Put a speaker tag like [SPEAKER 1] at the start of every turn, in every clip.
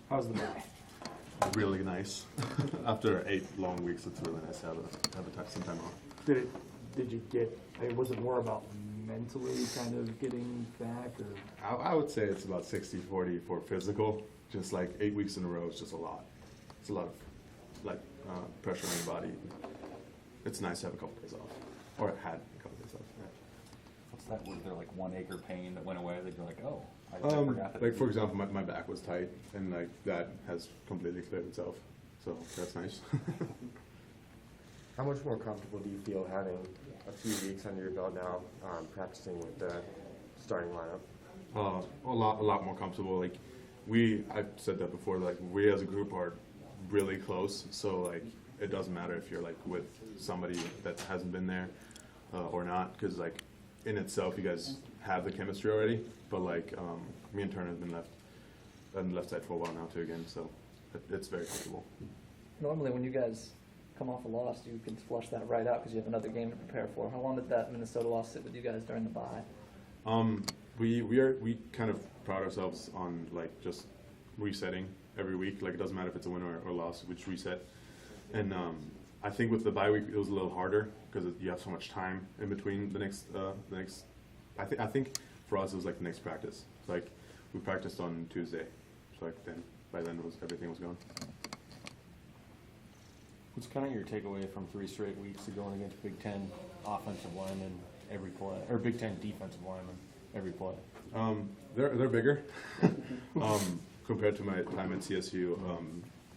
[SPEAKER 1] How's the bye?
[SPEAKER 2] Really nice. After 8 long weeks, it's really nice to have some time off.
[SPEAKER 1] Did you get? Was it more about mentally kind of getting back, or?
[SPEAKER 2] I would say it's about 60-40 for physical. Just like 8 weeks in a row is just a lot. It's a lot of like pressure on your body. It's nice to have a couple days off, or had a couple days off. Yeah.
[SPEAKER 3] What's that? Was there like 1 acre pain that went away that you're like, oh, I forgot that?
[SPEAKER 2] Like for example, my back was tight, and like that has completely cleared itself. So that's nice.
[SPEAKER 4] How much more comfortable do you feel having a few weeks under your belt now, practicing with the starting lineup?
[SPEAKER 2] A lot more comfortable. Like I've said that before. Like we as a group are really close. So like it doesn't matter if you're like with somebody that hasn't been there or not, because like in itself you guys have the chemistry already. But like me and Turner have been on the left side for a while now too again. So it's very comfortable.
[SPEAKER 5] Normally when you guys come off a loss, you can flush that right out because you have another game to prepare for. How long did that Minnesota loss sit with you guys during the bye?
[SPEAKER 2] We kind of pride ourselves on like just resetting every week. Like it doesn't matter if it's a win or a loss, we just reset. And I think with the bye week it was a little harder because you have so much time in between the next. I think for us it was like the next practice. So like we practiced on Tuesday, so like by then everything was gone.
[SPEAKER 6] What's kind of your takeaway from 3 straight weeks of going against Big Ten offensive linemen every play, or Big Ten defensive linemen every play?
[SPEAKER 2] They're bigger. Compared to my time at CSU,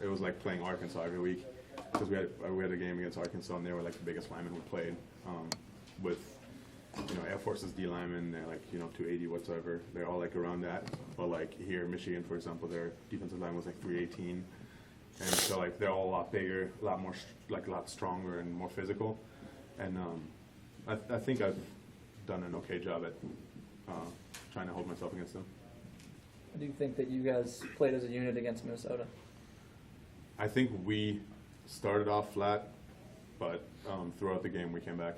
[SPEAKER 2] it was like playing Arkansas every week because we had a game against Arkansas and they were like the biggest linemen we played with. Air Force's D linemen, they're like 280 whatsoever. They're all like around that. But like here in Michigan, for example, their defensive line was like 318. And so like they're all a lot bigger, a lot more a lot stronger and more physical, and I think I've done an okay job at trying to hold myself against them.
[SPEAKER 5] How do you think that you guys played as a unit against Minnesota?
[SPEAKER 2] I think we started off flat, but throughout the game we came back,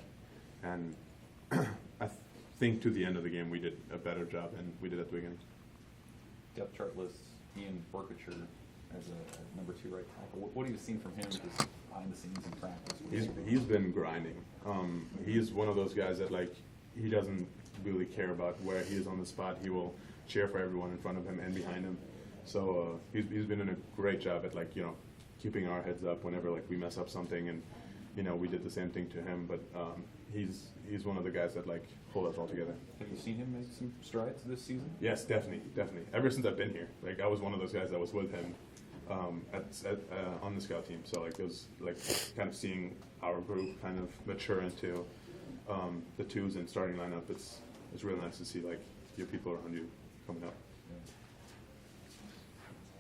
[SPEAKER 2] and I think to the end of the game we did a better job than we did at the beginning.
[SPEAKER 3] Depth chart lists Ian Borkacher as a number 2 right tackle. What have you seen from him just behind the scenes in practice?
[SPEAKER 2] He's been grinding. He's one of those guys that like he doesn't really care about where he is on the spot. He will cheer for everyone in front of him and behind him. So he's been doing a great job at like keeping our heads up whenever like we mess up something, and we did the same thing to him. But he's one of the guys that like hold us all together.
[SPEAKER 3] Have you seen him make some strides this season?
[SPEAKER 2] Yes, definitely. Ever since I've been here, like I was one of those guys that was with him on the scout team. So like it was like kind of seeing our group kind of mature into the twos and starting lineup. It's really nice to see like your people around you coming up.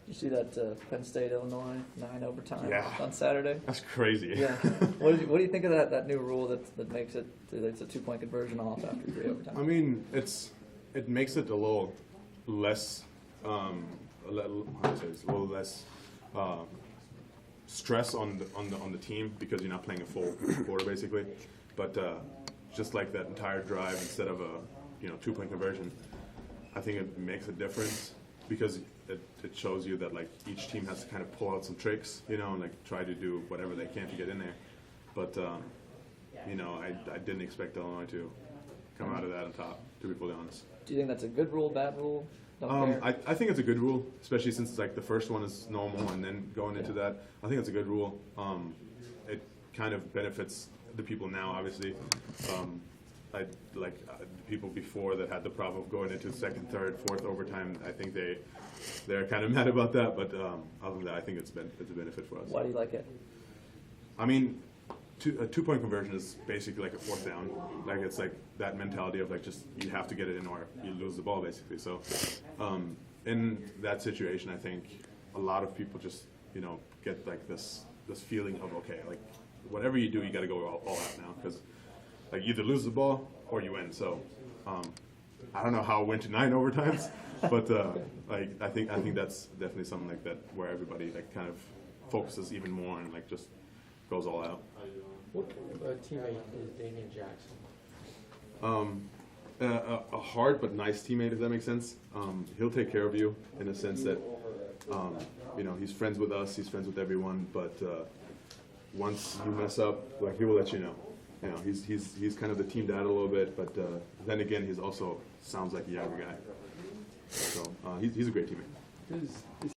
[SPEAKER 5] Did you see that Penn State Illinois 9 overtime
[SPEAKER 2] Yeah.
[SPEAKER 5] on Saturday?
[SPEAKER 2] That's crazy.
[SPEAKER 5] Yeah. What do you think of that new rule that makes it's a 2-point conversion off after 3 overtime?
[SPEAKER 2] I mean, it makes it a little less a little less stress on the team because you're not playing a full quarter basically. But just like that entire drive, instead of a 2-point conversion, I think it makes a difference because it shows you that like each team has to kind of pull out some tricks, and like try to do whatever they can to get in there. But I didn't expect Illinois to come out of that on top, to be fully honest.
[SPEAKER 5] Do you think that's a good rule, bad rule? Don't care?
[SPEAKER 2] I think it's a good rule, especially since like the first one is normal and then going into that. I think it's a good rule. It kind of benefits the people now, obviously. I like people before that had the problem of going into second, third, fourth overtime. I think they're kind of mad about that, but other than that, I think it's a benefit for us.
[SPEAKER 5] Why do you like it?
[SPEAKER 2] I mean, a 2-point conversion is basically like a 4th down. Like it's like that mentality of like just you have to get it in or you lose the ball basically. So in that situation, I think a lot of people just get like this feeling of okay, like whatever you do, you got to go all out now because like you either lose the ball or you win. So I don't know how it went to 9 overtimes, but like I think that's definitely something like that where everybody like kind of focuses even more and like just goes all out.
[SPEAKER 7] What teammate is Damian Jackson?
[SPEAKER 2] A hard but nice teammate, if that makes sense. He'll take care of you in a sense that You know, he's friends with us, he's friends with everyone, but once you mess up, like, he will let you know. You know, he's kind of the team dad a little bit, but then again, he's also sounds like a younger guy. So he's a great teammate.
[SPEAKER 1] Is